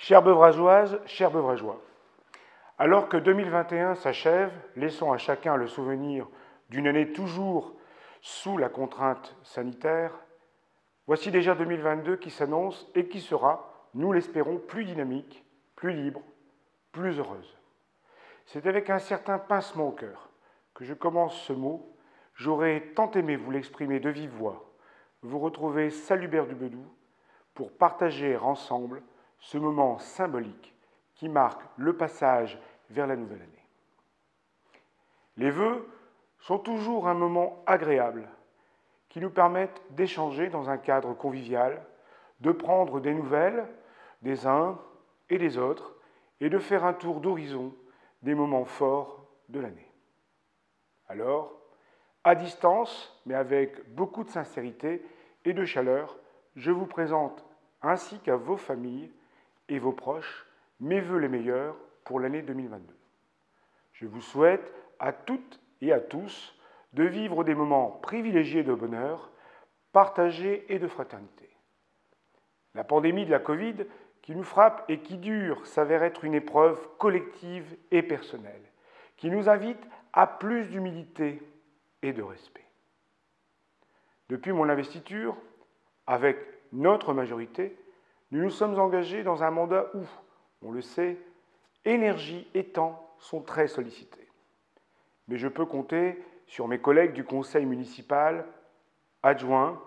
Chères Beuvrageoises, chers Beuvrageois, alors que 2021 s'achève, laissant à chacun le souvenir d'une année toujours sous la contrainte sanitaire, voici déjà 2022 qui s'annonce et qui sera, nous l'espérons, plus dynamique, plus libre, plus heureuse. C'est avec un certain pincement au cœur que je commence ce mot. J'aurais tant aimé vous l'exprimer de vive voix, vous retrouver Salubert du Bedou pour partager ensemble ce moment symbolique qui marque le passage vers la nouvelle année. Les vœux sont toujours un moment agréable qui nous permettent d'échanger dans un cadre convivial, de prendre des nouvelles des uns et des autres et de faire un tour d'horizon des moments forts de l'année. Alors, à distance, mais avec beaucoup de sincérité et de chaleur, je vous présente, ainsi qu'à vos familles et vos proches, mes vœux les meilleurs pour l'année 2022. Je vous souhaite à toutes et à tous de vivre des moments privilégiés de bonheur, partagés et de fraternité. La pandémie de la Covid qui nous frappe et qui dure s'avère être une épreuve collective et personnelle, qui nous invite à plus d'humilité et de respect. Depuis mon investiture, avec notre majorité, nous nous sommes engagés dans un mandat où, on le sait, énergie et temps sont très sollicités. Mais je peux compter sur mes collègues du conseil municipal, adjoints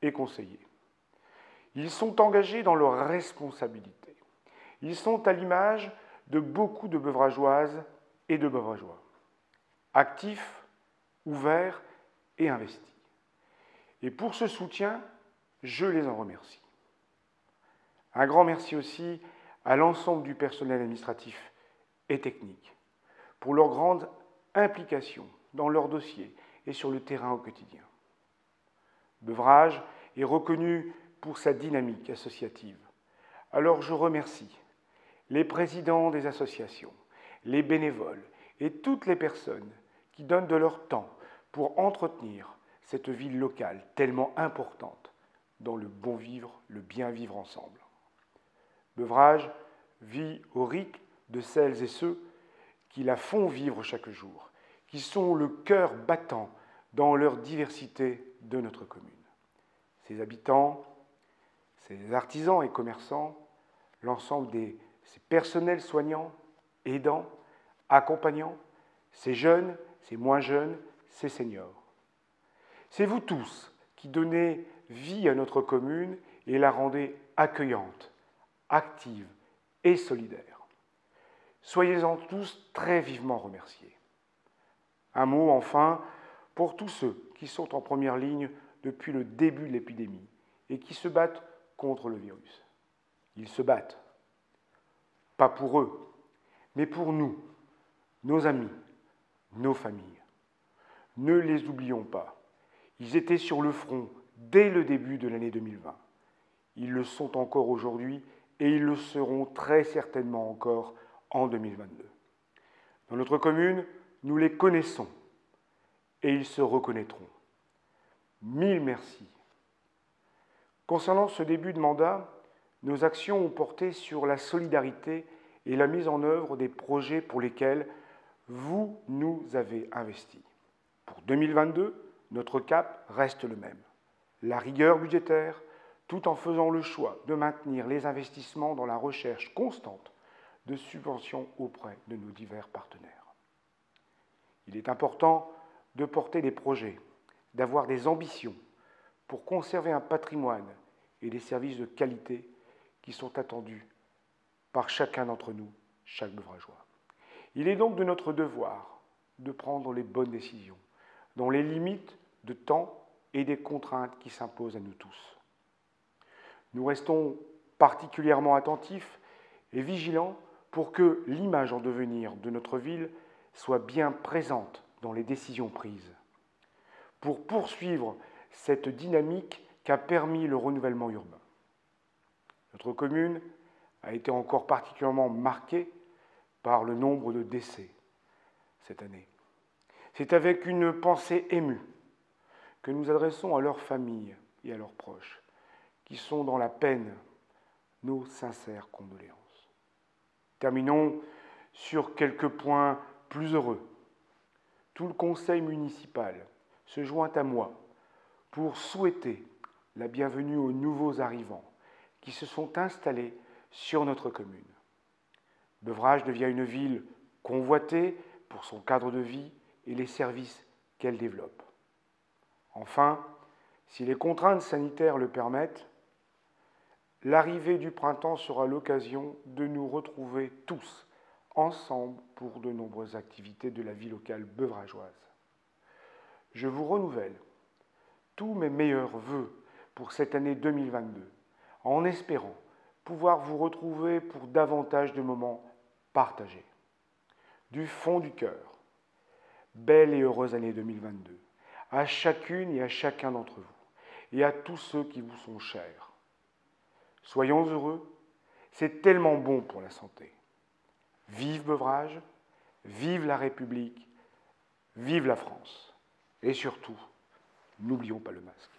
et conseillers. Ils sont engagés dans leurs responsabilités. Ils sont à l'image de beaucoup de Beuvrageoises et de Beuvrageois, actifs, ouverts et investis. Et pour ce soutien, je les en remercie. Un grand merci aussi à l'ensemble du personnel administratif et technique pour leur grande implication dans leurs dossiers et sur le terrain au quotidien. Beuvrages est reconnu pour sa dynamique associative. Alors je remercie les présidents des associations, les bénévoles et toutes les personnes qui donnent de leur temps pour entretenir cette ville locale tellement importante dans le bon vivre, le bien vivre ensemble. Beuvrages vit au rythme de celles et ceux qui la font vivre chaque jour, qui sont le cœur battant dans leur diversité de notre commune. Ses habitants, ses artisans et commerçants, l'ensemble ses personnels soignants, aidants, accompagnants, ses jeunes, ses moins jeunes, ses seniors. C'est vous tous qui donnez vie à notre commune et la rendez accueillante, active et solidaire. Soyez-en tous très vivement remerciés. Un mot enfin pour tous ceux qui sont en première ligne depuis le début de l'épidémie et qui se battent contre le virus. Ils se battent, pas pour eux, mais pour nous, nos amis, nos familles. Ne les oublions pas. Ils étaient sur le front dès le début de l'année 2020. Ils le sont encore aujourd'hui et ils le seront très certainement encore en 2022. Dans notre commune, nous les connaissons et ils se reconnaîtront. Mille merci. Concernant ce début de mandat, nos actions ont porté sur la solidarité et la mise en œuvre des projets pour lesquels vous nous avez investis. Pour 2022, notre cap reste le même. La rigueur budgétaire, tout en faisant le choix de maintenir les investissements dans la recherche constante de subventions auprès de nos divers partenaires. Il est important de porter des projets, d'avoir des ambitions pour conserver un patrimoine et des services de qualité qui sont attendus par chacun d'entre nous, chaque Beuvrageois. Il est donc de notre devoir de prendre les bonnes décisions, dans les limites de temps et des contraintes qui s'imposent à nous tous. Nous restons particulièrement attentifs et vigilants pour que l'image en devenir de notre ville soit bien présente dans les décisions prises, pour poursuivre cette dynamique qu'a permis le renouvellement urbain. Notre commune a été encore particulièrement marquée par le nombre de décès cette année. C'est avec une pensée émue que nous adressons à leurs familles et à leurs proches, qui sont dans la peine nos sincères condoléances. Terminons sur quelques points plus heureux. Tout le conseil municipal se joint à moi pour souhaiter la bienvenue aux nouveaux arrivants qui se sont installés sur notre commune. Beuvrages devient une ville convoitée pour son cadre de vie et les services qu'elle développe. Enfin, si les contraintes sanitaires le permettent, l'arrivée du printemps sera l'occasion de nous retrouver tous ensemble pour de nombreuses activités de la vie locale beuvrageoise. Je vous renouvelle tous mes meilleurs vœux pour cette année 2022, en espérant pouvoir vous retrouver pour davantage de moments partagés. Du fond du cœur, belle et heureuse année 2022, à chacune et à chacun d'entre vous, et à tous ceux qui vous sont chers. Soyons heureux, c'est tellement bon pour la santé. Vive Beuvrages, vive la République, vive la France. Et surtout, n'oublions pas le masque.